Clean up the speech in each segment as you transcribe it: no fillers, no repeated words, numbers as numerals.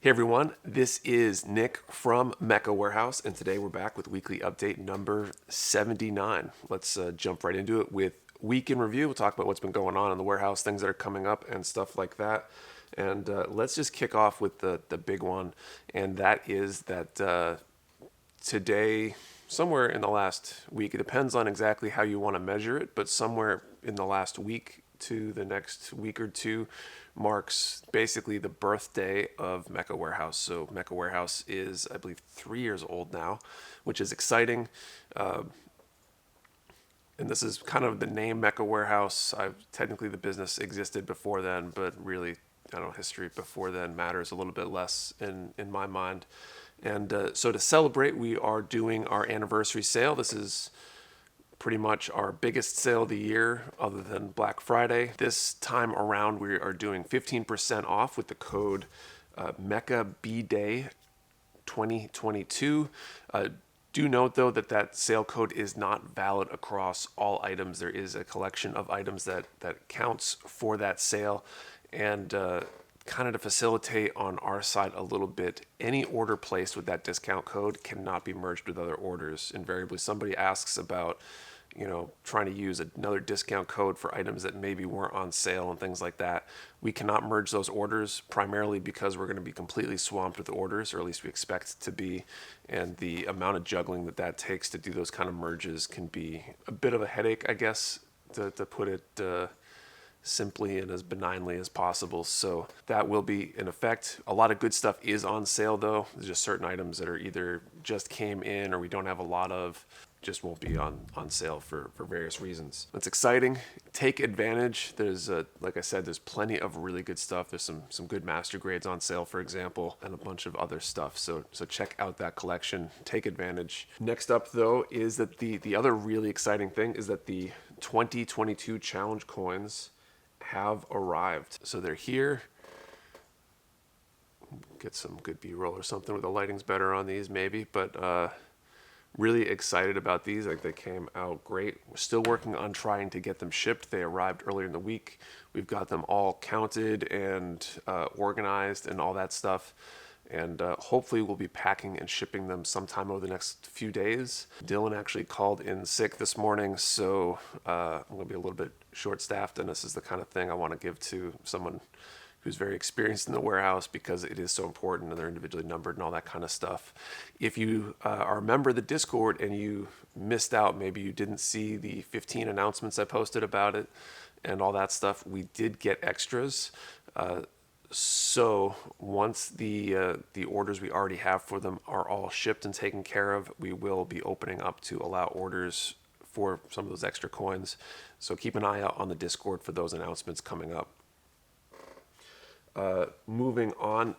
Hey everyone, this is Nick from Mecha Warehouse, and today we're back with weekly update number 79. Let's jump right into it with week in review. We'll talk about what's been going on in the warehouse, things that are coming up, and stuff like that. And let's just kick off with the big one, and that is that today, somewhere in the last week, it depends on exactly how you want to measure it, but somewhere in the last week to the next week or two marks basically the birthday of Mecha Warehouse. So Mecha Warehouse is, I believe, 3 years old now, which is exciting. And this is kind of the name Mecha Warehouse. Technically, the business existed before then, but really, I don't know, history before then matters a little bit less in my mind. And so to celebrate, we are doing our anniversary sale. This is pretty much our biggest sale of the year other than Black Friday. This time around, we are doing 15% off with the code Mecha B-Day 2022. Do note, though, that sale code is not valid across all items. There is a collection of items that counts for that sale. And kind of to facilitate on our side a little bit, any order placed with that discount code cannot be merged with other orders. Invariably, somebody asks about, trying to use another discount code for items that maybe weren't on sale and things like that. We cannot merge those orders, primarily because we're going to be completely swamped with orders, or at least we expect to be. And the amount of juggling that takes to do those kind of merges can be a bit of a headache, I guess, to put it simply and as benignly as possible. So that will be in effect. A lot of good stuff is on sale, though. There's just certain items that are either just came in or we don't have a lot of, just won't be on sale for various reasons. It's exciting. Take advantage. There's, like I said, there's plenty of really good stuff. There's some good master grades on sale, for example, and a bunch of other stuff. So check out that collection. Take advantage. Next up, though, is that the other really exciting thing is that the 2022 challenge coins have arrived. So they're here. Get some good B-roll or something where the lighting's better on these maybe, but really excited about these. Like, they came out great. We're still working on trying to get them shipped. They arrived earlier in the week. We've got them all counted and organized and all that stuff. And hopefully we'll be packing and shipping them sometime over the next few days. Dylan actually called in sick this morning, so I'm going to be a little bit short-staffed, and this is the kind of thing I want to give to someone who's very experienced in the warehouse, because it is so important and they're individually numbered and all that kind of stuff. If you are a member of the Discord and you missed out, maybe you didn't see the 15 announcements I posted about it and all that stuff, we did get extras. So once the orders we already have for them are all shipped and taken care of, we will be opening up to allow orders for some of those extra coins. So keep an eye out on the Discord for those announcements coming up. Moving on,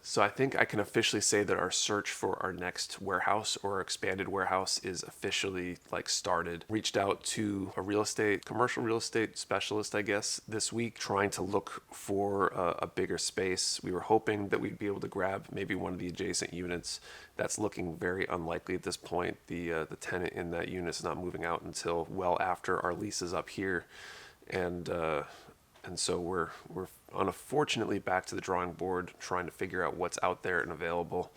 so I think I can officially say that our search for our next warehouse or expanded warehouse is officially started. Reached out to a commercial real estate specialist, I guess, this week, trying to look for a bigger space. We were hoping that we'd be able to grab maybe one of the adjacent units. That's looking very unlikely at this point. The tenant in that unit is not moving out until well after our lease is up here, and so we're unfortunately back to the drawing board, trying to figure out what's out there and available.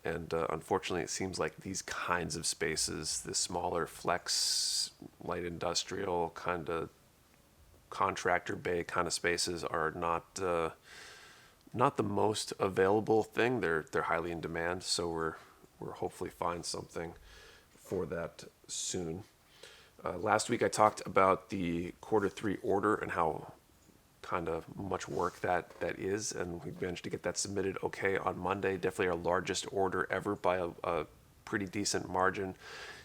And unfortunately, it seems like these kinds of spaces, the smaller flex, light industrial kind of contractor bay kind of spaces, are not the most available thing. They're highly in demand, so we're hopefully find something for that soon. Last week I talked about the Q3 order and how kind of much work that is, and we managed to get that submitted okay on Monday. Definitely our largest order ever by a pretty decent margin,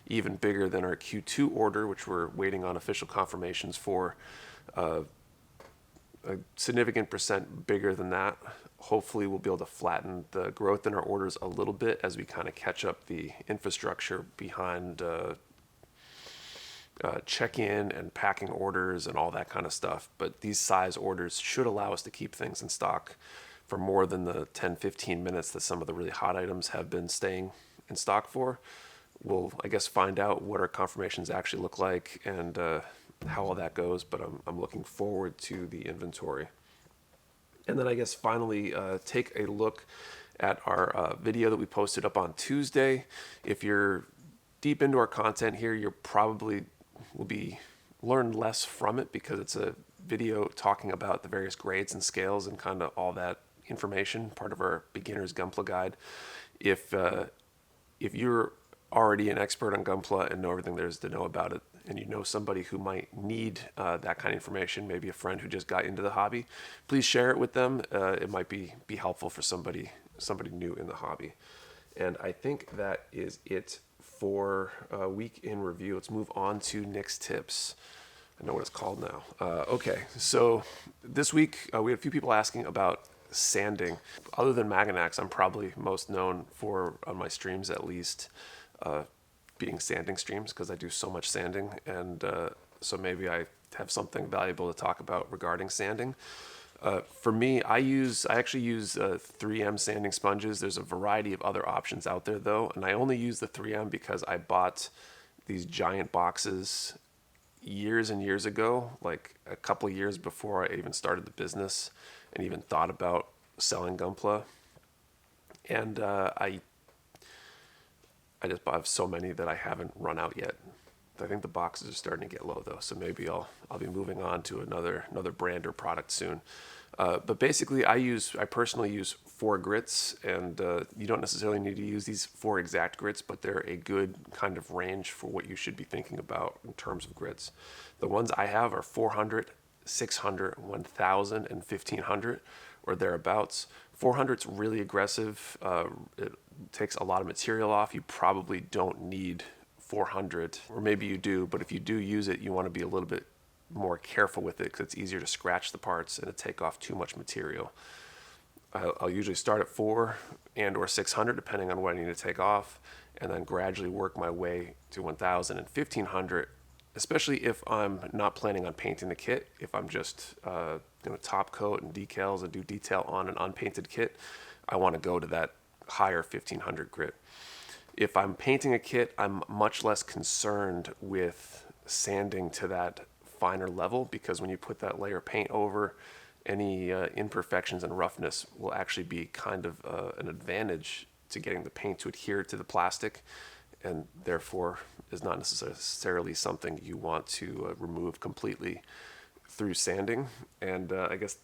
even bigger than our Q2 order, which we're waiting on official confirmations for. A significant percent bigger than that. Hopefully we'll be able to flatten the growth in our orders a little bit as we kind of catch up the infrastructure behind check-in and packing orders and all that kind of stuff. But these size orders should allow us to keep things in stock for more than the 10-15 minutes that some of the really hot items have been staying in stock for. We'll, I guess, find out what our confirmations actually look like and how all that goes, but I'm looking forward to the inventory. And then I guess finally take a look at our video that we posted up on Tuesday. If you're deep into our content here, you're probably will be learn less from it because it's a video talking about the various grades and scales and kind of all that information, part of our beginner's Gunpla guide. If you're already an expert on Gunpla and know everything there is to know about it, and you know somebody who might need that kind of information, maybe a friend who just got into the hobby, please share it with them. It might be helpful for somebody new in the hobby. And I think that is it for week in review. Let's move on to Nick's tips. I know what it's called now. Okay, so this week we had a few people asking about sanding. Other than Maganax, I'm probably most known for, on my streams at least, being sanding streams because I do so much sanding, and so maybe I have something valuable to talk about regarding sanding. For me, I actually use 3M sanding sponges. There's a variety of other options out there though, and I only use the 3M because I bought these giant boxes years and years ago, like a couple of years before I even started the business and even thought about selling Gunpla. And I just bought so many that I haven't run out yet. I think the boxes are starting to get low though, so maybe I'll be moving on to another brand or product soon. But basically, I personally use 4 grits, and you don't necessarily need to use these 4 exact grits, but they're a good kind of range for what you should be thinking about in terms of grits. The ones I have are 400, 600, 1000, and 1500, or thereabouts. 400's really aggressive. It takes a lot of material off. You probably don't need 400, or maybe you do, but if you do use it, you want to be a little bit more careful with it because it's easier to scratch the parts and to take off too much material. I'll usually start at 4 and or 600 depending on what I need to take off, and then gradually work my way to 1000 and 1500, especially if I'm not planning on painting the kit. If I'm just top coat and decals and do detail on an unpainted kit, I want to go to that higher 1500 grit. If I'm painting a kit, I'm much less concerned with sanding to that finer level, because when you put that layer of paint over, any imperfections and roughness will actually be kind of an advantage to getting the paint to adhere to the plastic, and therefore is not necessarily something you want to remove completely through sanding. And I guess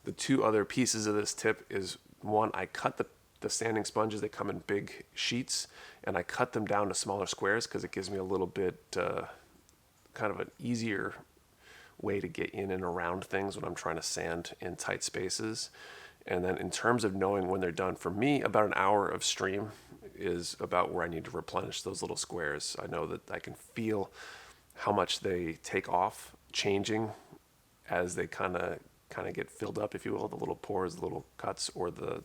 the 2 other pieces of this tip is, one, I cut the sanding sponges. They come in big sheets, and I cut them down to smaller squares because it gives me a little bit kind of an easier way to get in and around things when I'm trying to sand in tight spaces. And then in terms of knowing when they're done, for me, about an hour of stream is about where I need to replenish those little squares. I know that I can feel how much they take off changing as they kind of get filled up, if you will, the little pores, the little cuts, or the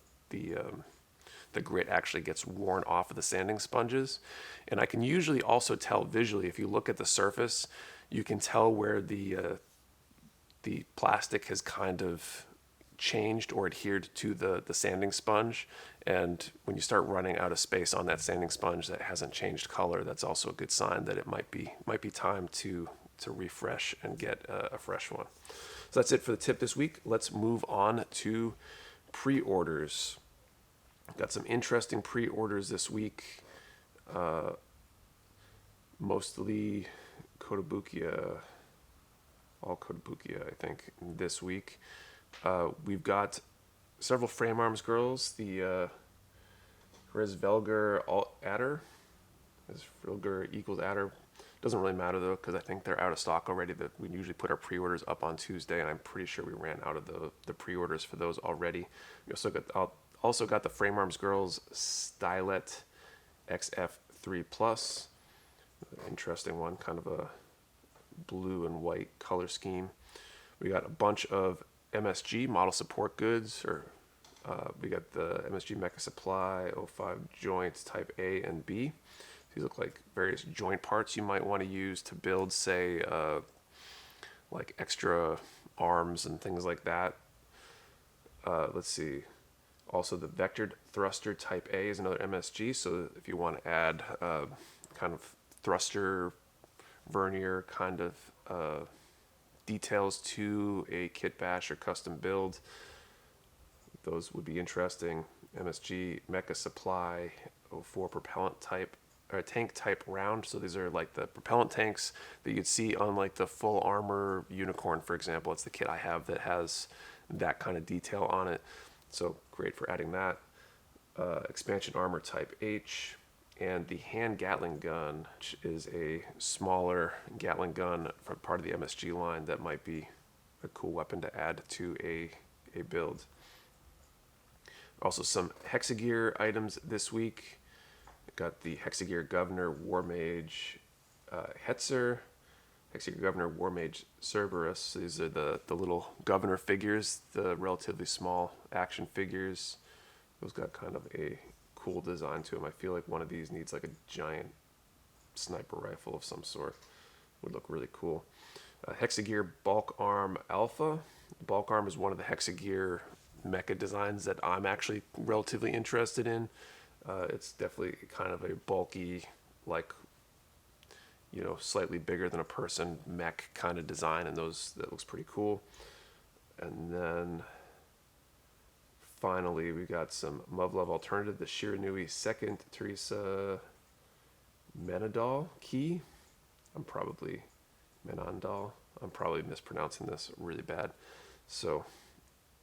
grit actually gets worn off of the sanding sponges. And I can usually also tell visually, if you look at the surface, you can tell where the plastic has kind of changed or adhered to the sanding sponge. And when you start running out of space on that sanding sponge that hasn't changed color, that's also a good sign that it might be time to refresh and get a fresh one. So that's it for the tip this week. Let's move on to pre-orders. Got some interesting pre-orders this week. Mostly Kotobukiya, all Kotobukiya, I think, this week. We've got several Frame Arms girls. The Resvelger Adder. Resvelger equals Adder. Doesn't really matter though, because I think they're out of stock already. That we usually put our pre-orders up on Tuesday, and I'm pretty sure we ran out of the pre-orders for those already. We also got the Frame Arms Girls Stylet XF3 Plus. Interesting one, kind of a blue and white color scheme. We got a bunch of MSG model support goods, or we got the MSG Mecha Supply 05 joints type A and B. These look like various joint parts you might want to use to build, say, like extra arms and things like that. Let's see. Also, the vectored thruster type A is another MSG. So if you want to add kind of thruster, vernier kind of details to a kit bash or custom build, those would be interesting. MSG Mecha Supply 04 propellant type or tank type round. So these are like the propellant tanks that you'd see on like the full armor unicorn, for example. It's the kit I have that has that kind of detail on it. So great for adding that. Expansion armor type H, and the hand Gatling gun, which is a smaller Gatling gun from part of the MSG line that might be a cool weapon to add to a build. Also some Hexagear items this week. Got the Hexagear Governor Warmage Hetzer, Hexagear Governor Warmage Cerberus. These are the little governor figures, the relatively small action figures. Those got kind of a cool design to them. I feel like one of these needs like a giant sniper rifle of some sort. Would look really cool. Hexagear Bulk Arm Alpha. Bulk Arm is one of the Hexagear mecha designs that I'm actually relatively interested in. It's definitely kind of a bulky, like, you know, slightly bigger than a person mech kind of design, and that looks pretty cool. And then finally we got some Muv-Luv alternative, the Shiranui second Teresa Menadal key. Menandal. I'm probably mispronouncing this really bad, so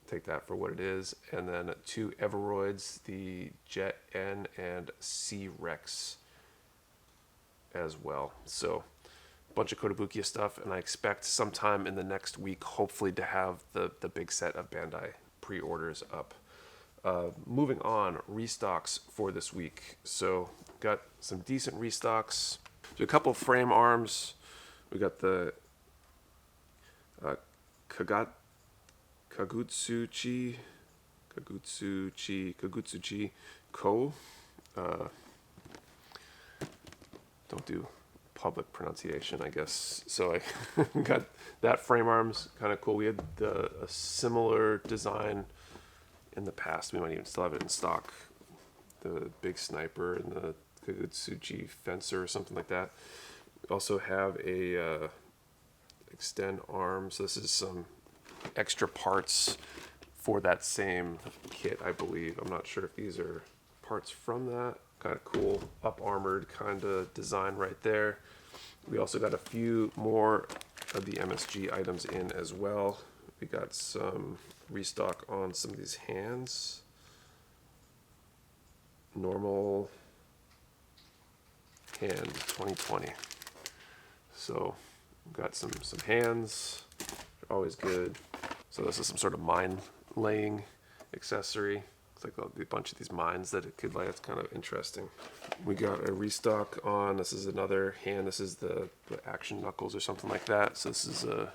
take that for what it is. And then 2 Everoids, the Jet N and C-Rex as well. So a bunch of Kotobukiya stuff, and I expect sometime in the next week, hopefully, to have the big set of Bandai pre-orders up. Moving on, restocks for this week. So got some decent restocks. So a couple frame arms. We got the Kagutsuchi Ko. Don't do public pronunciation, I guess. So I got that frame arms, kind of cool. We had a similar design in the past. We might even still have it in stock. The big sniper and the Kagutsuchi fencer or something like that. We also have a extend arm. So this is some extra parts for that same kit, I believe. I'm not sure if these are parts from that. Kind of cool up armored kind of design right there. We also got a few more of the MSG items in as well. We got some restock on some of these hands. Normal hand 2020. So we've got some hands. They're always good. So this is some sort of mine laying accessory. It's like a bunch of these mines that it could lay. It's kind of interesting. We got a restock on, this is another hand. This is the action knuckles or something like that. So this is a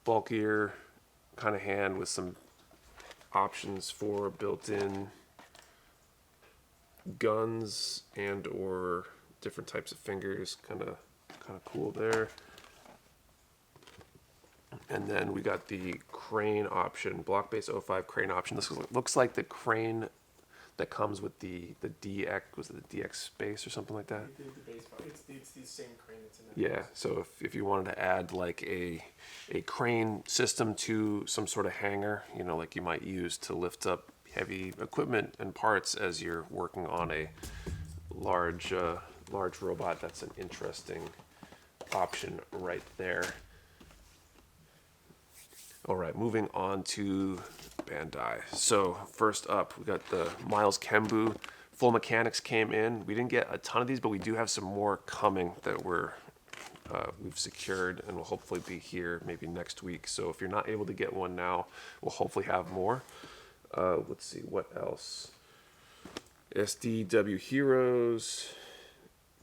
bulkier kind of hand with some options for built-in guns and or different types of fingers. Kind of cool there. And then we got the crane option, block base 05 crane option. This looks like the crane that comes with the DX, was it the DX base or something like that? The base part. It's the same crane that's in that. Yeah, so if you wanted to add like a crane system to some sort of hanger, you know, like you might use to lift up heavy equipment and parts as you're working on a large robot, that's an interesting option right there. All right, moving on to Bandai. So first up, we got the Miles Kembu. Full Mechanics came in. We didn't get a ton of these, but we do have some more coming that we've secured and will hopefully be here maybe next week. So if you're not able to get one now, we'll hopefully have more. Let's see, what else? SDW Heroes,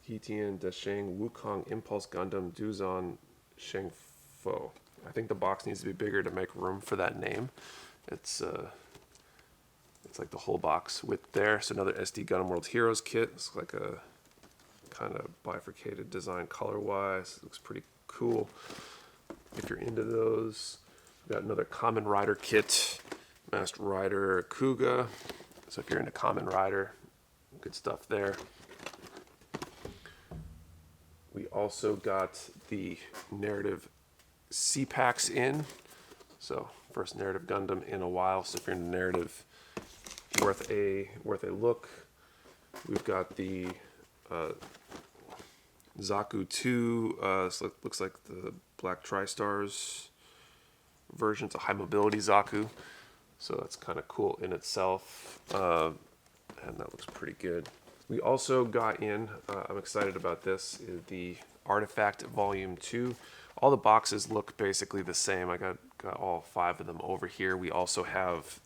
Hitian Dasheng Wukong Impulse Gundam Duzon Shengfo. I think the box needs to be bigger to make room for that name. It's like the whole box width there. So another SD Gundam World Heroes kit. It's like a kind of bifurcated design color-wise. It looks pretty cool if you're into those. We've got another Kamen Rider kit. Masked Rider Kuga. So if you're into Kamen Rider, good stuff there. We also got the narrative C-packs in. So first narrative Gundam in a while. So if you're into narrative, worth a look. We've got the Zaku 2. So it looks like the Black Tri-Stars version. It's a high mobility Zaku. So that's kind of cool in itself. And that looks pretty good. We also got in, I'm excited about this, is the Artifact Volume 2. All the boxes look basically the same. I got all 5 of them over here. We also have,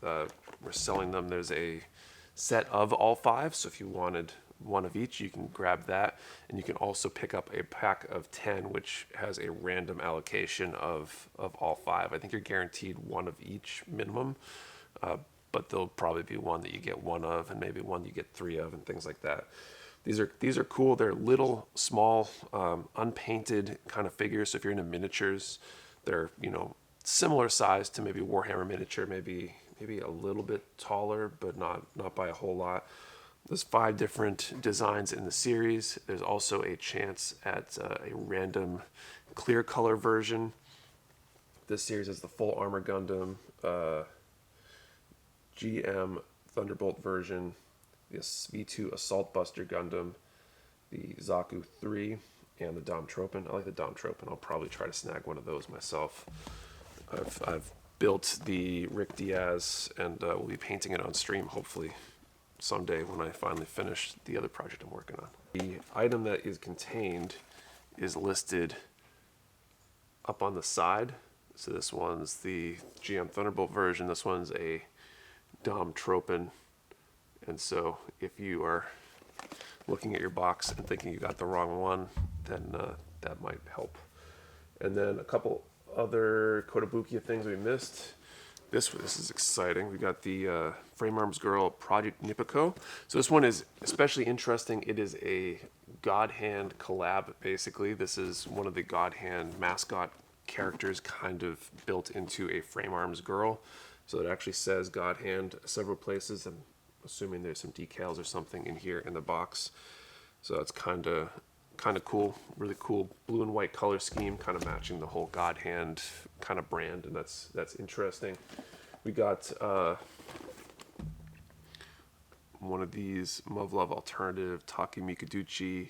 we're selling them. There's a set of all 5, so if you wanted one of each, you can grab that. And you can also pick up a pack of 10, which has a random allocation of all 5. I think you're guaranteed one of each minimum, but there'll probably be one that you get 1 of, and maybe one you get 3 of, and things like that. These are cool. They're little, small, unpainted kind of figures. So if you're into miniatures, they're, you know, similar size to maybe Warhammer miniature, maybe a little bit taller, but not by a whole lot. There's 5 different designs in the series. There's also a chance at a random clear color version. This series is the full armor Gundam, GM Thunderbolt version, the V2 Assault Buster Gundam, the Zaku 3, and the Dom Tropin. I like the Dom Tropin. I'll probably try to snag one of those myself. I've built the Rick Diaz, and we'll be painting it on stream hopefully someday when I finally finish the other project I'm working on. The item that is contained is listed up on the side. So this one's the GM Thunderbolt version. This one's a Dom Tropin. And so if you are looking at your box and thinking you got the wrong one, then that might help. And then a couple other Kotobukiya things we missed. This is exciting. We got the Frame Arms Girl Project Nippiko. So this one is especially interesting. It is a God Hand collab, basically. This is one of the God Hand mascot characters kind of built into a Frame Arms Girl. So it actually says God Hand several places. I'm assuming there's some decals or something in here in the box. So that's kind of cool. Really cool blue and white color scheme, kind of matching the whole God Hand kind of brand, and that's interesting. We got one of these Muv-Luv Alternative Taki Mikaduchi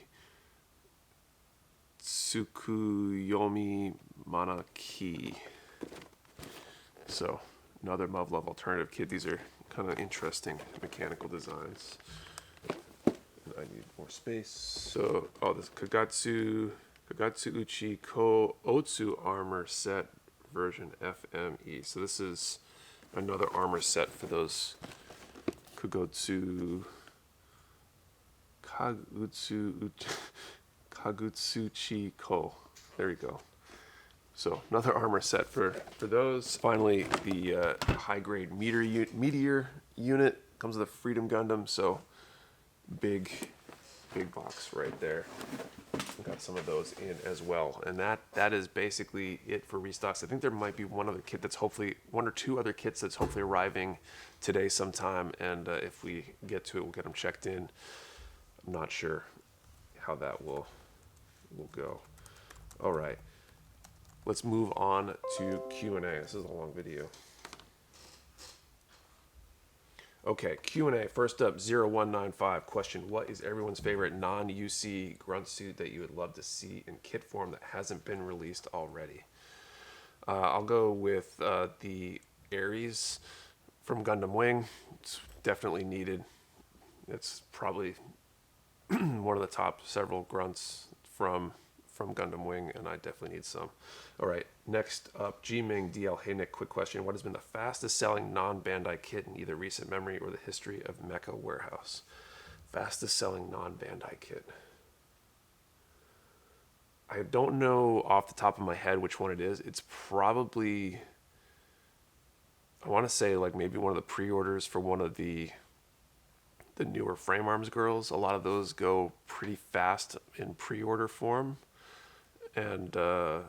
Tsukuyomi Manaki. So another Muv-Luv Alternative kit. These are kind of interesting mechanical designs. I need more space. So, this Kagatsu Uchi Ko Otsu armor set version FME. So this is another armor set for those Kagutsuchi Ko. There we go. So another armor set for those. Finally, the high-grade meteor unit comes with a Freedom Gundam. So big box right there. We got some of those in as well, and that is basically it for restocks. I think there might be one or two other kits that's hopefully arriving today sometime, and if we get to it, we'll get them checked in. I'm not sure how that will go. All right, let's move on to Q&A. This is a long video. Okay, Q&A. First up, 0195. Question: what is everyone's favorite non-UC grunt suit that you would love to see in kit form that hasn't been released already? I'll go with the Ares from Gundam Wing. It's definitely needed. It's probably one of the top several grunts from Gundam Wing, and I definitely need some. All right, next up, G-Ming DL. Hey Nick, quick question. What has been the fastest selling non-Bandai kit in either recent memory or the history of Mecha Warehouse? Fastest selling non-Bandai kit. I don't know off the top of my head which one it is. It's probably, I want to say like maybe one of the pre-orders for one of the newer Frame Arms girls. A lot of those go pretty fast in pre-order form, and or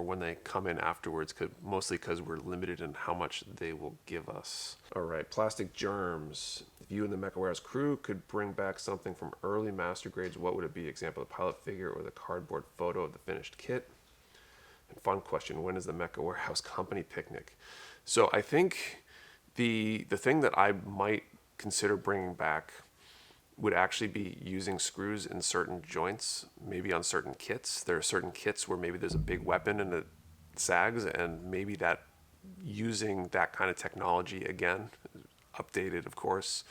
when they come in afterwards, mostly because we're limited in how much they will give us. All right, Plastic Germs. If you and the Mecha Warehouse crew could bring back something from early master grades, what would it be? Example, the pilot figure or the cardboard photo of the finished kit. And fun question: when is the Mecha Warehouse company picnic? So I think the thing that I might consider bringing back would actually be using screws in certain joints, maybe on certain kits. There are certain kits where maybe there's a big weapon and it sags, and maybe that using that kind of technology again, updated of course,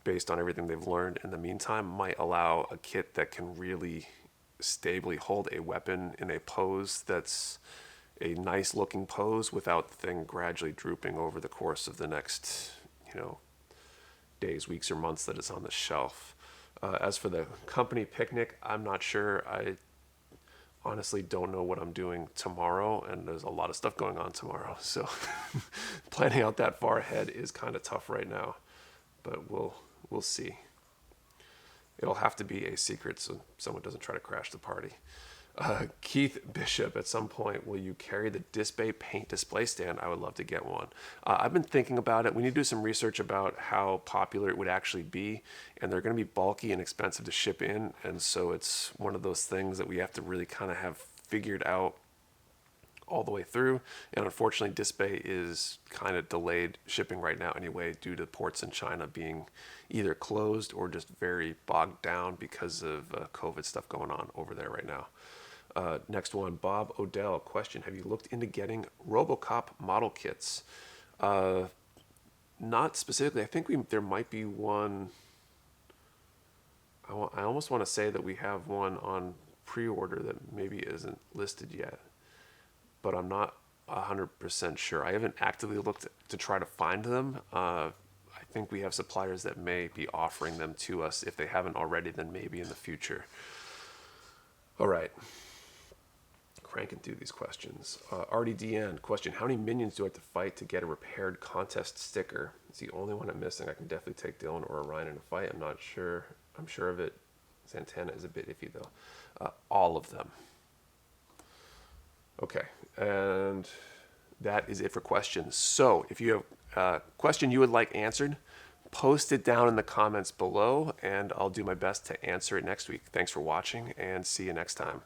based on everything they've learned in the meantime, might allow a kit that can really stably hold a weapon in a pose that's a nice looking pose without the thing gradually drooping over the course of the next, days, weeks, or months that it's on the shelf. As for the company picnic, I'm not sure. I honestly don't know what I'm doing tomorrow, and there's a lot of stuff going on tomorrow. So planning out that far ahead is kind of tough right now, but we'll see. It'll have to be a secret so someone doesn't try to crash the party. Keith Bishop, at some point, will you carry the Dspiae paint display stand? I would love to get one. I've been thinking about it. We need to do some research about how popular it would actually be, and they're going to be bulky and expensive to ship in, and so it's one of those things that we have to really kind of have figured out all the way through. And unfortunately, Dspiae is kind of delayed shipping right now anyway, due to ports in China being either closed or just very bogged down because of COVID stuff going on over there right now. Next one, Bob Odell, question: have you looked into getting Robo Cop model kits? Not specifically. I think there might be one. I almost want to say that we have one on pre-order that maybe isn't listed yet, but I'm not 100% sure. I haven't actively looked to try to find them. I think we have suppliers that may be offering them to us. If they haven't already, then maybe in the future. All right. Cranking through these questions. Artie Di End, question: how many minions do I have to fight to get a repaired contest sticker? It's the only one I'm missing. I can definitely take Dylan or Orion in a fight. I'm not sure. I'm sure of it. Santana is a bit iffy though. All of them. Okay, and that is it for questions. So if you have a question you would like answered, post it down in the comments below, and I'll do my best to answer it next week. Thanks for watching, and see you next time.